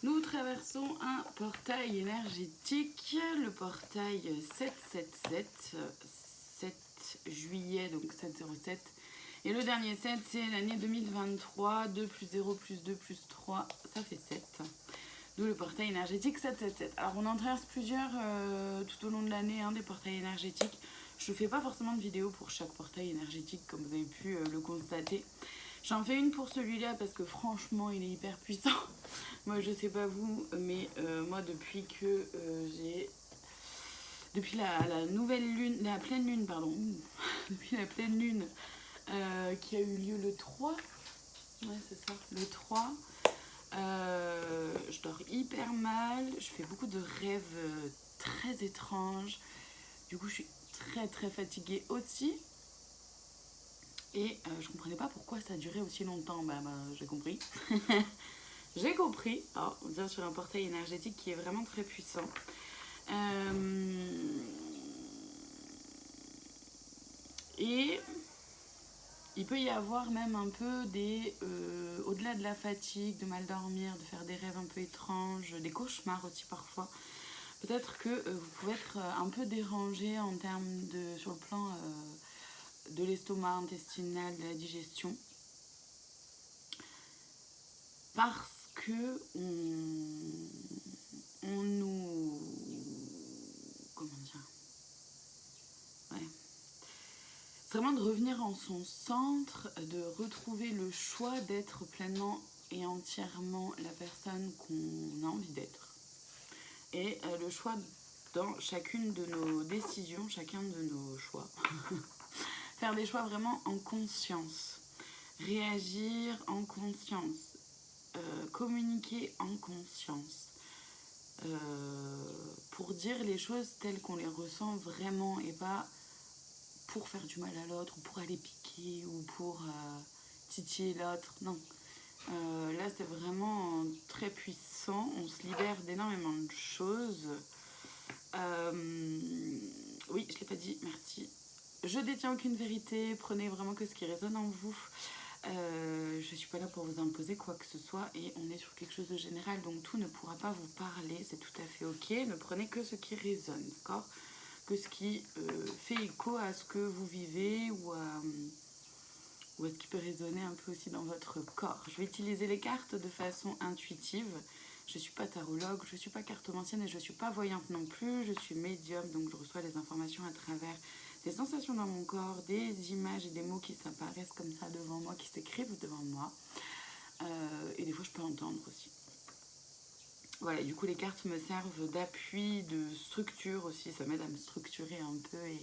Nous traversons un portail énergétique, le portail 777, 7 juillet, donc 707. Et le dernier 7, c'est l'année 2023, 2 plus 0 plus 2 plus 3, ça fait 7. D'où le portail énergétique 777. Alors on en traverse plusieurs tout au long de l'année, des portails énergétiques. Je ne fais pas forcément de vidéo pour chaque portail énergétique, comme vous avez pu le constater. J'en fais une pour celui-là parce que franchement il est hyper puissant. Moi je sais pas vous, mais moi depuis que j'ai... Depuis la nouvelle lune, la pleine lune, pardon. Depuis la pleine lune qui a eu lieu le 3. Ouais c'est ça, le 3. Je dors hyper mal, je fais beaucoup de rêves très étranges. Du coup je suis très fatiguée aussi. Et je comprenais pas pourquoi ça a duré aussi longtemps. J'ai compris. J'ai compris. Alors, on vient sur un portail énergétique qui est vraiment très puissant. Et il peut y avoir même un peu des... au-delà de la fatigue, de mal dormir, de faire des rêves un peu étranges, des cauchemars aussi parfois. Peut-être que vous pouvez être un peu dérangé en termes de... sur le plan de l'estomac intestinal, de la digestion. Parce que on nous... Comment dire? Ouais. C'est vraiment de revenir en son centre, de retrouver le choix d'être pleinement et entièrement la personne qu'on a envie d'être. Et le choix dans chacune de nos décisions, chacun de nos choix. Faire des choix vraiment en conscience. Réagir en conscience. Communiquer en conscience. Pour dire les choses telles qu'on les ressent vraiment et pas pour faire du mal à l'autre ou pour aller piquer ou pour titiller l'autre. Non. Là, c'est vraiment très puissant. On se libère d'énormément de choses. Oui, je ne l'ai pas dit, merci. Je détiens aucune vérité. Prenez vraiment que ce qui résonne en vous. Je ne suis pas là pour vous imposer quoi que ce soit et on est sur quelque chose de général, donc tout ne pourra pas vous parler, c'est tout à fait ok. Ne prenez que ce qui résonne, d'accord? Que ce qui fait écho à ce que vous vivez ou à ce qui peut résonner un peu aussi dans votre corps. Je vais utiliser les cartes de façon intuitive. Je ne suis pas tarologue, je ne suis pas cartomancienne et je ne suis pas voyante non plus. Je suis médium, donc je reçois les informations à travers des sensations dans mon corps, des images et des mots qui s'apparaissent comme ça devant moi, qui s'écrivent devant moi. Et des fois, je peux entendre aussi. Voilà, du coup, les cartes me servent d'appui, de structure aussi. Ça m'aide à me structurer un peu et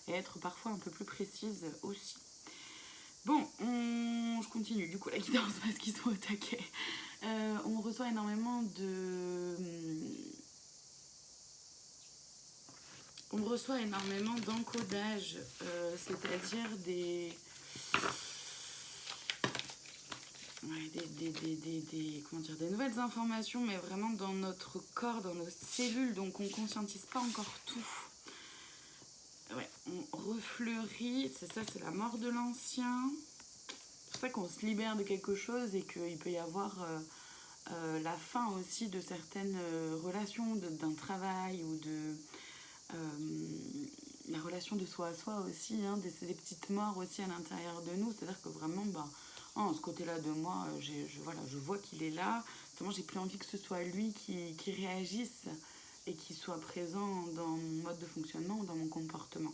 être parfois un peu plus précise aussi. Bon, je continue du coup la guidance parce qu'ils sont au taquet. On reçoit énormément d'encodage, c'est-à-dire des nouvelles informations, mais vraiment dans notre corps, dans nos cellules, donc on ne conscientise pas encore tout. Ouais, on refleurit, c'est ça, c'est la mort de l'ancien. C'est pour ça qu'on se libère de quelque chose et qu'il peut y avoir la fin aussi de certaines relations, d'un travail ou de la relation de soi à soi aussi, c'est des petites morts aussi à l'intérieur de nous, c'est-à-dire que vraiment, ce côté-là de moi, je vois qu'il est là, seulement j'ai plus envie que ce soit lui qui réagisse et qui soit présent dans mon mode de fonctionnement ou dans mon comportement.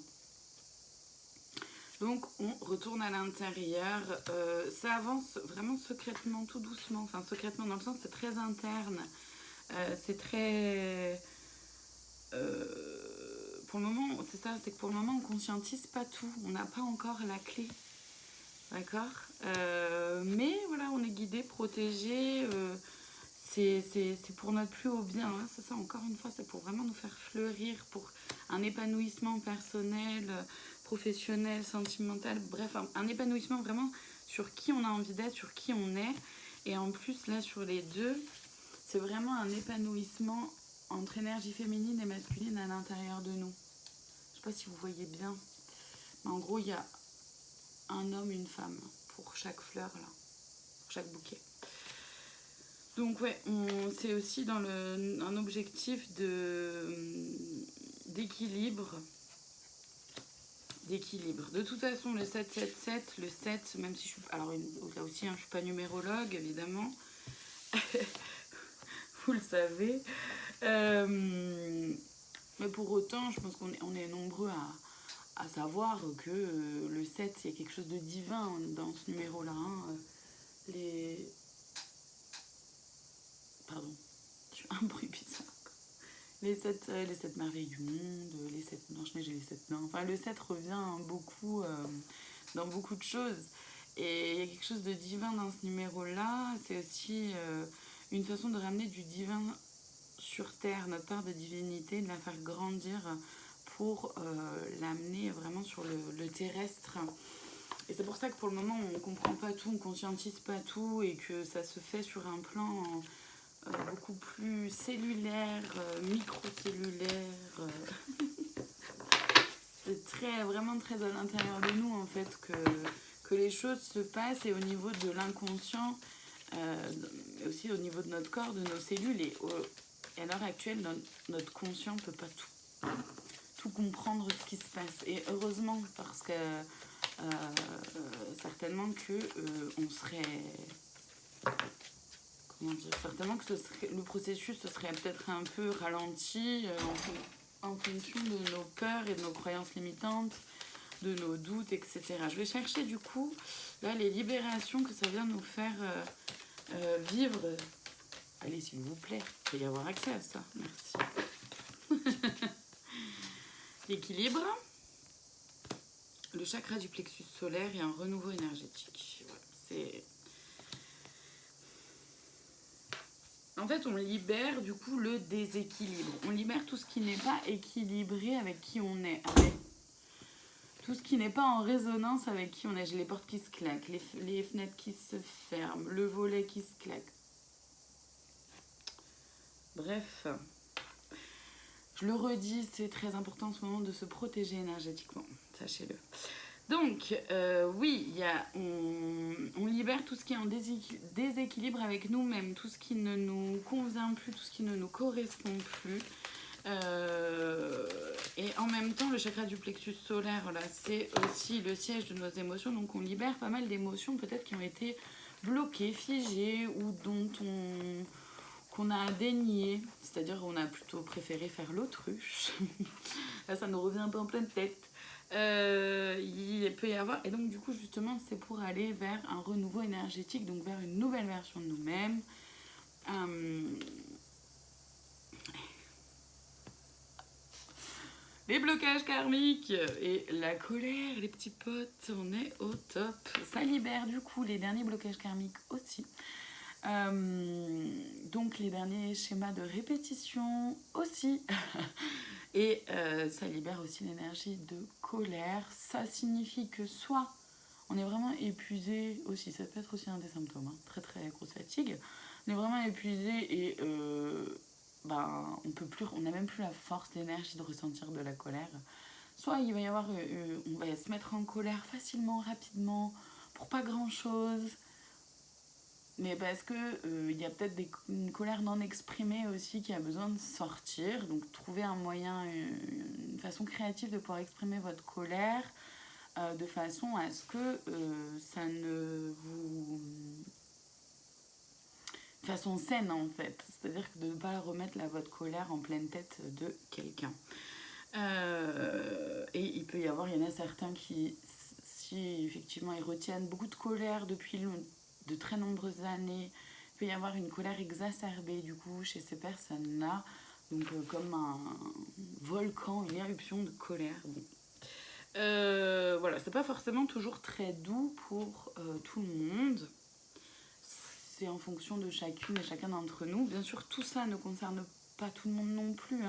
Donc on retourne à l'intérieur, ça avance vraiment secrètement, tout doucement, enfin secrètement dans le sens c'est très interne, c'est très... pour le moment, c'est ça, c'est que pour le moment on ne conscientise pas tout, on n'a pas encore la clé, d'accord, mais voilà, on est guidé, protégé, c'est pour notre plus haut bien, c'est ça, encore une fois, c'est pour vraiment nous faire fleurir, pour un épanouissement personnel, professionnel, sentimental, bref, un épanouissement vraiment sur qui on a envie d'être, sur qui on est, et en plus là sur les deux, c'est vraiment un épanouissement entre énergie féminine et masculine à l'intérieur de nous. Je sais pas si vous voyez bien, mais en gros il y a un homme et une femme pour chaque fleur là, pour chaque bouquet. Donc ouais, c'est aussi dans un objectif d'équilibre. De toute façon, le 7-7-7, le 7, même si je suis... Alors là aussi, hein, je ne suis pas numérologue, évidemment. Vous le savez. Mais pour autant, je pense qu'on est nombreux à savoir que le 7, il y a quelque chose de divin dans ce numéro-là. Hein. Pardon, je suis un bruit bizarre. Les 7 merveilles du monde, les 7 Blanche-Neige et les 7 nains. Enfin, le 7 revient beaucoup dans beaucoup de choses. Et il y a quelque chose de divin dans ce numéro-là. C'est aussi une façon de ramener du divin sur Terre, notre part de divinité, de la faire grandir pour l'amener vraiment sur le terrestre. Et c'est pour ça que pour le moment, on ne comprend pas tout, on ne conscientise pas tout et que ça se fait sur un plan beaucoup plus cellulaire, microcellulaire. C'est vraiment très à l'intérieur de nous en fait que les choses se passent, et au niveau de l'inconscient, aussi au niveau de notre corps, de nos cellules. Et à l'heure actuelle, notre conscient ne peut pas tout comprendre ce qui se passe. Et heureusement, parce que certainement que on serait... Comment dire, certainement que le processus se serait peut-être un peu ralenti en fonction de nos peurs et de nos croyances limitantes, de nos doutes, etc. Je vais chercher du coup là les libérations que ça vient nous faire vivre. Allez, s'il vous plaît, il peut y avoir accès à ça. Merci. L'équilibre, le chakra du plexus solaire et un renouveau énergétique. C'est... En fait, on libère du coup le déséquilibre. On libère tout ce qui n'est pas équilibré avec qui on est. Avec tout ce qui n'est pas en résonance avec qui on est. J'ai les portes qui se claquent, les fenêtres qui se ferment, le volet qui se claque. Bref, je le redis, c'est très important en ce moment de se protéger énergétiquement. Sachez-le. Donc, oui, on libère tout ce qui est en déséquilibre avec nous-mêmes, tout ce qui ne nous convient plus, tout ce qui ne nous correspond plus. Et en même temps, le chakra du plexus solaire, là, c'est aussi le siège de nos émotions. Donc, on libère pas mal d'émotions peut-être qui ont été bloquées, figées, ou qu'on a dénié. C'est-à-dire qu'on a plutôt préféré faire l'autruche. Là, ça nous revient un peu en pleine tête. Il peut y avoir, et donc du coup justement c'est pour aller vers un renouveau énergétique, donc vers une nouvelle version de nous-mêmes. Les blocages karmiques et la colère, les petits potes, on est au top. Ça libère du coup les derniers blocages karmiques aussi. Donc les derniers schémas de répétition aussi. Et ça libère aussi l'énergie de colère. Ça signifie que soit on est vraiment épuisé aussi, ça peut être aussi un des symptômes, hein, très très grosse fatigue. On est vraiment épuisé et on n'a même plus la force, l'énergie de ressentir de la colère. Soit il va y avoir, on va se mettre en colère facilement, rapidement, pour pas grand chose. Mais parce que y a peut-être une colère non exprimée aussi qui a besoin de sortir. Donc trouver un moyen, une façon créative de pouvoir exprimer votre colère de façon à ce que ça ne vous... De façon saine en fait. C'est-à-dire de ne pas remettre votre colère en pleine tête de quelqu'un. Et il peut y avoir, il y en a certains qui, si effectivement ils retiennent beaucoup de colère depuis de très nombreuses années, il peut y avoir une colère exacerbée du coup chez ces personnes-là, donc comme un volcan, une éruption de colère. Bon. Voilà, c'est pas forcément toujours très doux pour tout le monde. C'est en fonction de chacune et chacun d'entre nous. Bien sûr, tout ça ne concerne pas tout le monde non plus.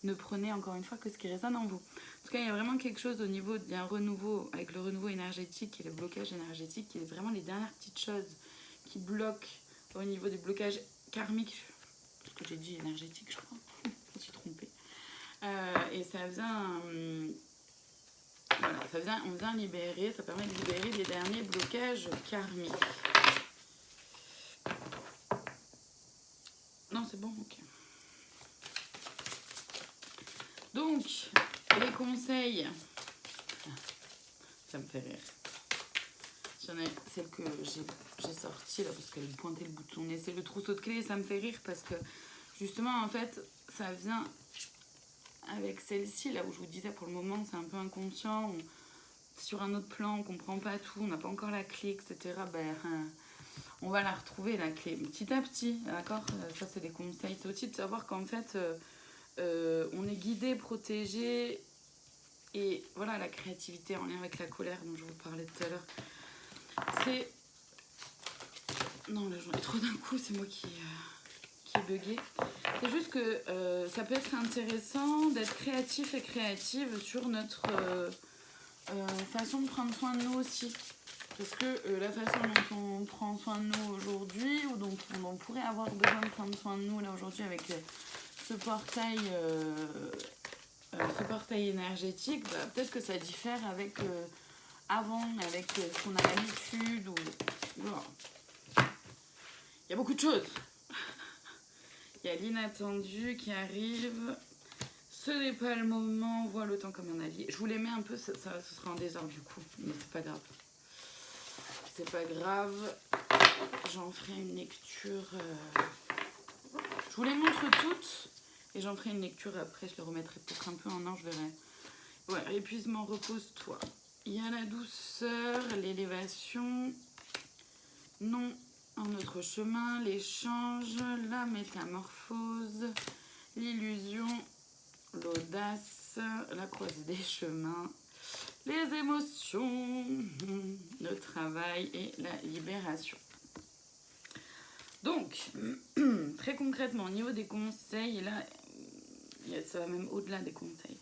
Ne prenez encore une fois que ce qui résonne en vous. En tout cas, il y a vraiment quelque chose au niveau d'un renouveau, avec le renouveau énergétique et le blocage énergétique, qui est vraiment les dernières petites choses qui bloquent au niveau des blocages karmiques. Parce que j'ai dit énergétique, je crois. Je me suis trompée. Et ça vient... voilà, on vient libérer, ça permet de libérer les derniers blocages karmiques. Non, c'est bon, ok. Donc, les conseils. Ça me fait rire. J'en ai celle que j'ai sortie là parce qu'elle pointait le bout de son nez. C'est le trousseau de clés. Ça me fait rire parce que justement, en fait, ça vient avec celle-ci là où je vous disais pour le moment, c'est un peu inconscient. Sur un autre plan, on comprend pas tout, on n'a pas encore la clé, etc. Ben, on va la retrouver la clé petit à petit, d'accord. Ça, c'est des conseils. C'est aussi de savoir qu'en fait, on est guidé, protégé. Et voilà, la créativité en lien avec la colère dont je vous parlais tout à l'heure. C'est... Non, là j'en ai trop d'un coup, c'est moi qui est bugué. C'est juste que ça peut être intéressant d'être créatif et créative sur notre façon de prendre soin de nous aussi. Parce que la façon dont on prend soin de nous aujourd'hui, ou dont on pourrait avoir besoin de prendre soin de nous là aujourd'hui avec ce portail énergétique, bah, peut-être que ça diffère avec avant, avec ce qu'on a l'habitude. Voilà. Il y a beaucoup de choses. Il y a l'inattendu qui arrive. Ce n'est pas le moment, vois le temps comme un allié. Je vous les mets un peu, ce sera en désordre du coup, mais c'est pas grave. C'est pas grave. J'en ferai une lecture. Je vous les montre toutes. Et j'en ferai une lecture après, je les remettrai peut-être un peu en ordre, je verrai. Ouais, épuisement, repose-toi. Il y a la douceur, l'élévation, non un autre chemin, l'échange, la métamorphose, l'illusion, l'audace, la croisée des chemins, les émotions, le travail et la libération. Donc, très concrètement, au niveau des conseils, là, ça va même au-delà des conseils.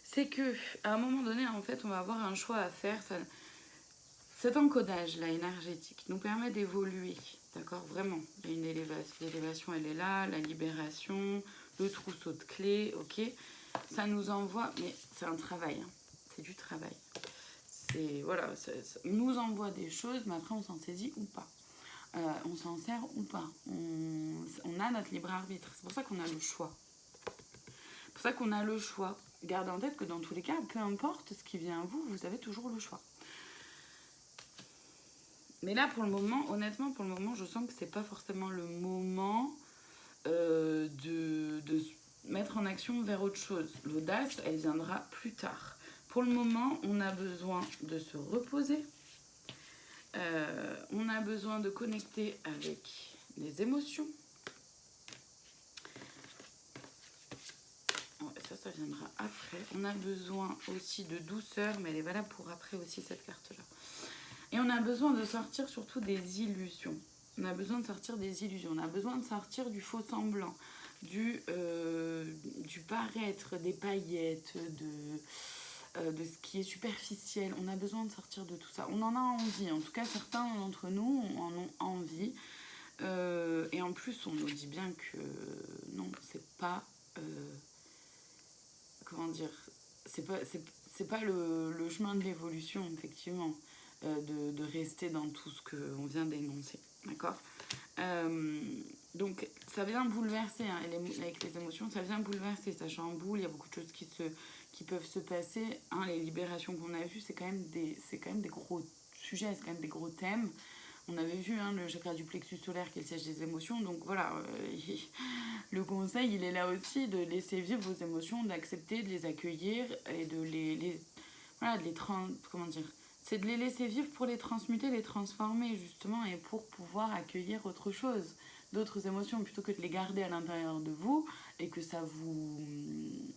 C'est que à un moment donné, en fait, on va avoir un choix à faire. Cet encodage-là énergétique nous permet d'évoluer, d'accord? Vraiment, il y a une élévation. L'élévation, elle est là, la libération, le trousseau de clés, ok? Ça nous envoie, mais c'est un travail, hein. C'est du travail. Voilà, on nous envoie des choses, mais après on s'en saisit ou pas. On s'en sert ou pas. On a notre libre arbitre. C'est pour ça qu'on a le choix. C'est pour ça qu'on a le choix. Gardez en tête que dans tous les cas, peu importe ce qui vient à vous, vous avez toujours le choix. Mais là, pour le moment, honnêtement, je sens que c'est pas forcément le moment de mettre en action vers autre chose. L'audace, elle viendra plus tard. Pour le moment, on a besoin de se reposer. On a besoin de connecter avec les émotions. Ça viendra après. On a besoin aussi de douceur, mais elle est valable pour après aussi, cette carte-là. Et on a besoin de sortir surtout des illusions. On a besoin de sortir des illusions. On a besoin de sortir du faux semblant, du paraître, des paillettes, de ce qui est superficiel. On a besoin de sortir de tout ça. On en a envie. En tout cas, certains d'entre nous en ont envie. Et en plus, on nous dit bien que non, c'est pas... comment dire, c'est pas le chemin de l'évolution, effectivement, de rester dans tout ce qu'on vient d'énoncer, d'accord. Donc ça vient bouleverser, hein, avec les émotions, ça vient bouleverser, ça chamboule, il y a beaucoup de choses qui peuvent se passer, hein. Les libérations qu'on a vues, c'est quand même des gros sujets, c'est quand même des gros thèmes. On avait vu, hein, le chakra du plexus solaire qui est le siège des émotions. Donc voilà, le conseil, il est là aussi de laisser vivre vos émotions, d'accepter, de les accueillir et comment dire, c'est de les laisser vivre pour les transmuter, les transformer justement, et pour pouvoir accueillir autre chose, d'autres émotions, plutôt que de les garder à l'intérieur de vous et que ça vous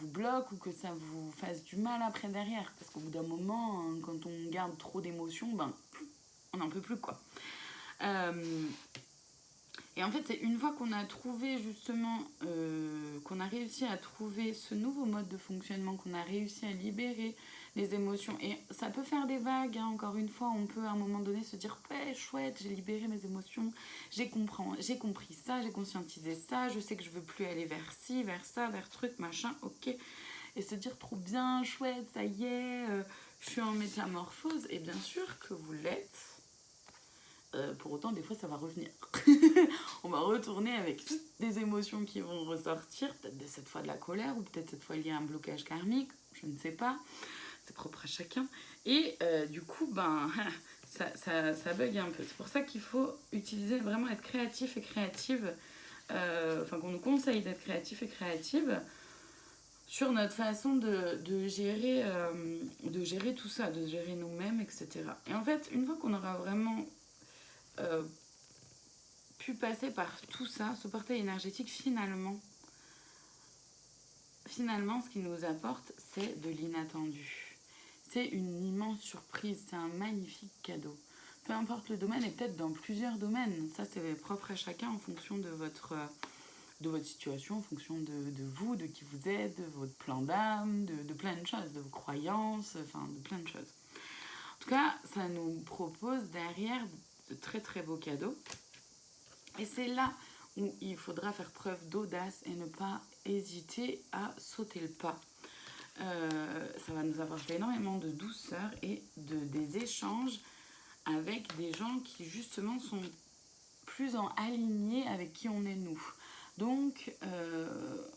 bloque ou que ça vous fasse du mal après derrière. Parce qu'au bout d'un moment, hein, quand on garde trop d'émotions, on n'en peut plus, quoi. Et en fait, c'est une fois qu'on a trouvé justement, qu'on a réussi à trouver ce nouveau mode de fonctionnement, qu'on a réussi à libérer les émotions, et ça peut faire des vagues, hein, encore une fois, on peut à un moment donné se dire « ouais, chouette, j'ai libéré mes émotions, j'ai compris ça, j'ai conscientisé ça, je sais que je veux plus aller vers ci, vers ça, vers truc, machin, ok ». Et se dire « trop bien, chouette, ça y est, je suis en métamorphose ». Et bien sûr que vous l'êtes. pour autant des fois ça va revenir. On va retourner avec des émotions qui vont ressortir, peut-être cette fois de la colère, ou peut-être cette fois il y a un blocage karmique, je ne sais pas, c'est propre à chacun. Et du coup, ben, ça bug un peu. C'est pour ça qu'il faut utiliser, vraiment être créatif et créative, enfin qu'on nous conseille d'être créatif et créative sur notre façon de gérer tout ça, de gérer nous-mêmes, etc. Et en fait, une fois qu'on aura vraiment pu passer par tout ça, ce portail énergétique, finalement, ce qu'il nous apporte, c'est de l'inattendu. C'est une immense surprise, c'est un magnifique cadeau. Peu importe le domaine, et peut-être dans plusieurs domaines. Ça, c'est propre à chacun en fonction de votre situation, en fonction de vous, de qui vous êtes, de votre plan d'âme, de plein de choses, de vos croyances, enfin de plein de choses. En tout cas, ça nous propose derrière de très très beaux cadeaux. Et c'est là où il faudra faire preuve d'audace et ne pas hésiter à sauter le pas. Ça va nous apporter énormément de douceur et des échanges avec des gens qui justement sont plus en aligné avec qui on est nous. Donc,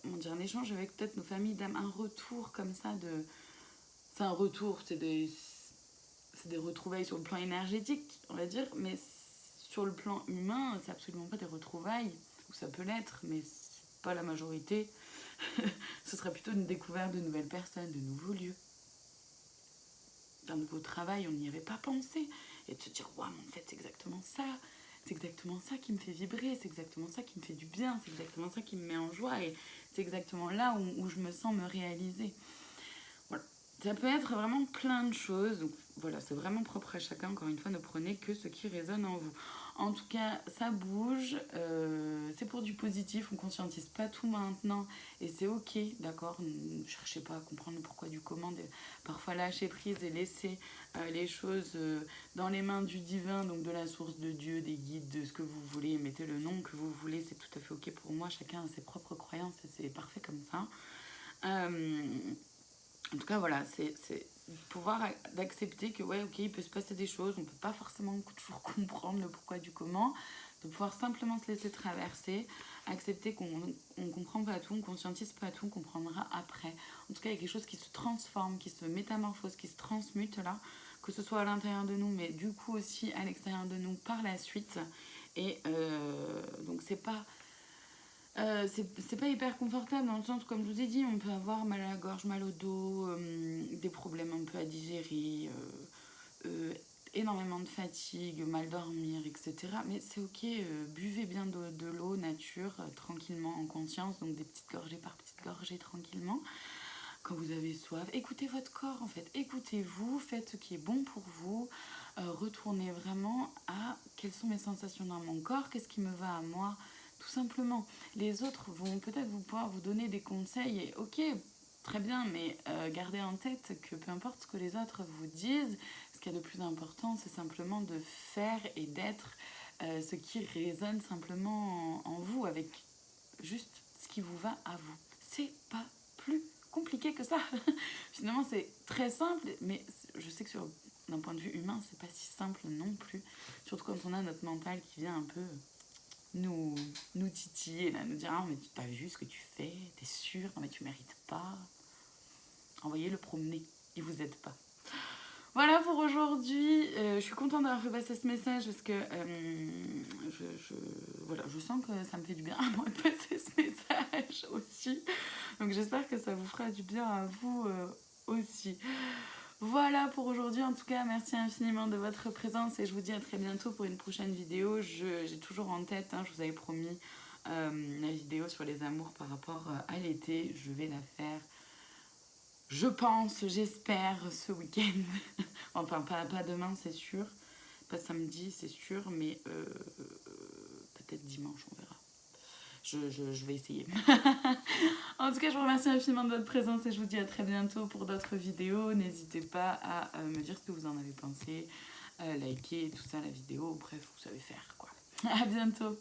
on dirait un échange avec peut-être nos familles d'âme, un retour comme ça de... C'est un retour, c'est des retrouvailles sur le plan énergétique, on va dire, mais sur le plan humain, c'est absolument pas des retrouvailles, ou ça peut l'être, mais c'est pas la majorité. Ce serait plutôt une découverte de nouvelles personnes, de nouveaux lieux, d'un nouveau travail, on n'y avait pas pensé. Et de se dire, waouh, en fait, c'est exactement ça. C'est exactement ça qui me fait vibrer, c'est exactement ça qui me fait du bien, c'est exactement ça qui me met en joie, et c'est exactement là où je me sens me réaliser. Voilà. Ça peut être vraiment plein de choses. Donc voilà, c'est vraiment propre à chacun. Encore une fois, ne prenez que ce qui résonne en vous. En tout cas, ça bouge. C'est pour du positif. On ne conscientise pas tout maintenant. Et c'est ok, d'accord. Ne cherchez pas à comprendre le pourquoi du comment. Parfois lâcher prise et laisser les choses dans les mains du divin, donc de la source de Dieu, des guides, de ce que vous voulez. Mettez le nom que vous voulez. C'est tout à fait ok pour moi. Chacun a ses propres croyances et c'est parfait comme ça. En tout cas, voilà, c'est pouvoir d'accepter que, ouais, ok, il peut se passer des choses, on ne peut pas forcément toujours comprendre le pourquoi du comment, de pouvoir simplement se laisser traverser, accepter qu'on ne comprend pas tout, on ne conscientise pas tout, on comprendra après. En tout cas, il y a quelque chose qui se transforme, qui se métamorphose, qui se transmute là, que ce soit à l'intérieur de nous, mais du coup aussi à l'extérieur de nous par la suite. Et donc, c'est pas hyper confortable dans le sens, comme je vous ai dit, on peut avoir mal à la gorge, mal au dos, des problèmes un peu à digérer, énormément de fatigue, mal dormir, etc. Mais c'est ok, buvez bien de l'eau nature, tranquillement, en conscience, donc des petites gorgées par petites gorgées tranquillement. Quand vous avez soif, écoutez votre corps en fait, écoutez-vous, faites ce qui est bon pour vous, retournez vraiment à quelles sont mes sensations dans mon corps, qu'est-ce qui me va à moi. Tout simplement. Les autres vont peut-être pouvoir vous donner des conseils et ok, très bien, mais gardez en tête que peu importe ce que les autres vous disent, ce qu'il y a de plus important, c'est simplement de faire et d'être ce qui résonne simplement en vous, avec juste ce qui vous va à vous. C'est pas plus compliqué que ça. Finalement, c'est très simple, mais je sais que d'un point de vue humain, c'est pas si simple non plus. Surtout quand on a notre mental qui vient un peu nous titiller, là, nous dire ah, mais tu as vu ce que tu fais, t'es sûr, non mais tu mérites pas. Envoyez-le promener, il vous aide pas. Voilà pour aujourd'hui. Je suis contente d'avoir fait passer ce message parce que voilà, je sens que ça me fait du bien à moi de passer ce message aussi. Donc j'espère que ça vous fera du bien à vous aussi. Voilà pour aujourd'hui, en tout cas merci infiniment de votre présence et je vous dis à très bientôt pour une prochaine vidéo. J'ai toujours en tête, je vous avais promis la vidéo sur les amours par rapport à l'été. Je vais la faire, je pense, j'espère, ce week-end. Enfin pas demain c'est sûr, pas samedi c'est sûr, mais peut-être dimanche on verra. Je vais essayer. En tout cas, je vous remercie infiniment de votre présence et je vous dis à très bientôt pour d'autres vidéos. N'hésitez pas à me dire ce que vous en avez pensé, liker tout ça, la vidéo. Bref, vous savez faire quoi. À bientôt.